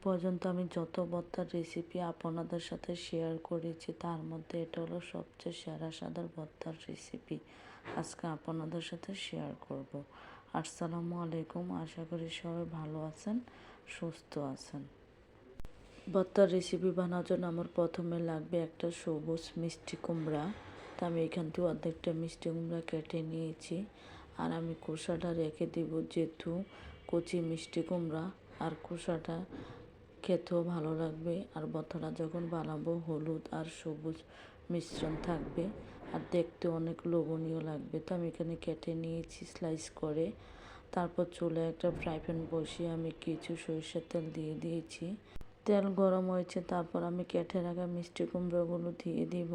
পর্যন্ত আমি যত ভর্তার রেসিপি আপনাদের সাথে শেয়ার করেছি তার মধ্যে এটা হলো সবচেয়ে সেরা স্বাদের ভর্তার রেসিপি আজকে আপনাদের সাথে শেয়ার করব। আসসালামু আলাইকুম, আশা করি সবাই ভালো আছেন, সুস্থ আছেন। ভর্তার রেসিপি বানানোর জন্য আমার প্রথমে লাগবে একটা সবুজ মিষ্টি কুমড়া। তা আমি এখান থেকে অর্ধেকটা মিষ্টি কুমড়া কেটে নিয়েছি। আর আমি খোসাটা রেখে দিব, যেহেতু কচি মিষ্টি কুমড়া আর খোসাটা খেতেও ভালো লাগবে। আর ভর্তাটা যখন বানাবো হলুদ আর সবুজ মিশ্রণ থাকবে আর দেখতে অনেক লোভনীয় লাগবে। তো আমি এখানে কেটে নিয়েছি স্লাইস করে। তারপর চুলায় একটা ফ্রাই প্যান বসিয়ে আমি কিছু সরিষার তেল দিয়ে দিয়েছি। তেল গরম হয়েছে, তারপর আমি কেটে রাখা মিষ্টি কুমড়োগুলো দিয়ে দিব।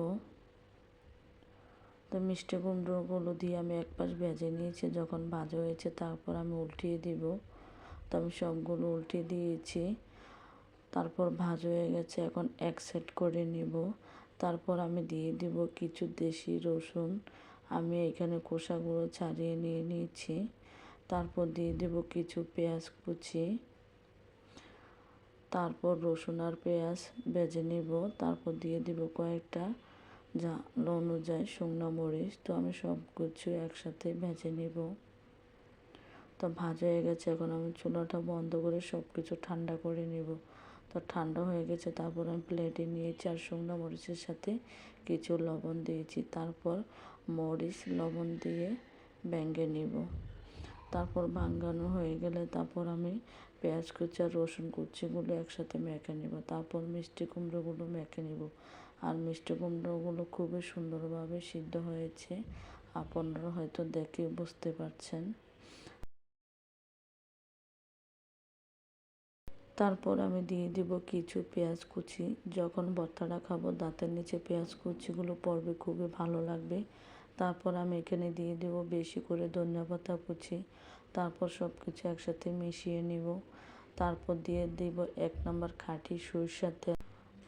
তো মিষ্টি কুমড়োগুলো দিয়ে আমি এক পাশ ভেজে নিয়েছি। যখন ভাজা হয়েছে তারপর আমি উল্টিয়ে দিব। তো আমি সবগুলো উল্টে দিয়েছি। তারপর ভাজা হয়ে গেছে, এখন এক সাইড করে নিব। তারপর আমি দিয়ে দিব কিছু দেশি রসুন। আমি এখানে খোসাগুলো ছাড়িয়ে নিয়ে নিয়েছি। তারপর দিয়ে দেব কিছু পেঁয়াজ কুচি। তারপর রসুন আর পেঁয়াজ ভেজে নিব। তারপর দিয়ে দিব কয়েকটা ঝাল অনুযায়ী শুকনো মরিচ। তো আমি সব কিছু একসাথে ভেজে নিব। তো ভাজা হয়ে গেছে, এখন আমি চুলাটা বন্ধ করে সব কিছু ঠান্ডা করে নিব। তো ঠান্ডা হয়ে গেছে, তারপর আমি প্লেটে নিয়েছি আর শুকনো মরিচের সাথে কিছু লবণ দিয়েছি। তারপর মরিচ লবণ দিয়ে ভেঙে নিব। তারপর ভাঙানো হয়ে গেলে তারপর আমি পেঁয়াজ কুচি আর রসুন কুচিগুলো একসাথে মেখে নিব। তারপর মিষ্টি কুমড়োগুলো মেখে নিব। আর মিষ্টি কুমড়োগুলো খুবই সুন্দরভাবে সিদ্ধ হয়েছে, আপনারা হয়তো দেখে বুঝতে পারছেন। তারপর আমি দিয়ে দিব কিছু পেঁয়াজ কুচি। যখন ভর্তাটা খাবো দাঁতের নিচে পেঁয়াজ কুচিগুলো পড়বে, খুবই ভালো লাগবে। তারপর আমি এখানে দিয়ে দেব বেশি করে ধনিয়া পাতা কুচি। তারপর সব কিছু একসাথে মিশিয়ে নিব। তারপর দিয়ে দিব 1 নম্বর খাঁটি সরিষার তেল।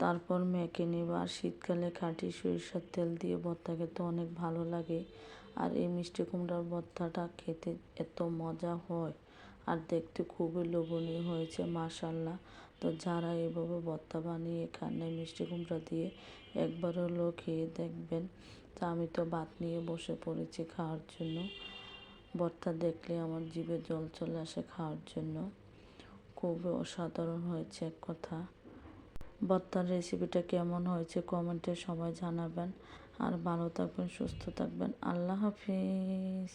তারপর মেখে নিব। আর শীতকালে খাঁটি সরিষার তেল দিয়ে ভর্তা খেতে অনেক ভালো লাগে। আর এই মিষ্টি কুমড়ার ভর্তাটা খেতে এত মজা হয় আর দেখতে খুবই লোভনীয় হয়েছে, মাশাআল্লাহ। তো যারা এভাবে ভর্তা বানিয়ে খান না মিষ্টি কুমড়া দিয়ে, একবার হলেও খেয়ে দেখবেন। তা আমি তো ভাত নিয়ে বসে পড়েছি খাওয়ার জন্য। ভর্তা দেখলে আমার জিভে জল চলে আসে খাওয়ার জন্য। খুবই অসাধারণ হয়েছে এক কথা। ভর্তার রেসিপিটা কেমন হয়েছে কমেন্টে সবাই জানাবেন। আর ভালো থাকবেন, সুস্থ থাকবেন। আল্লাহ হাফিজ।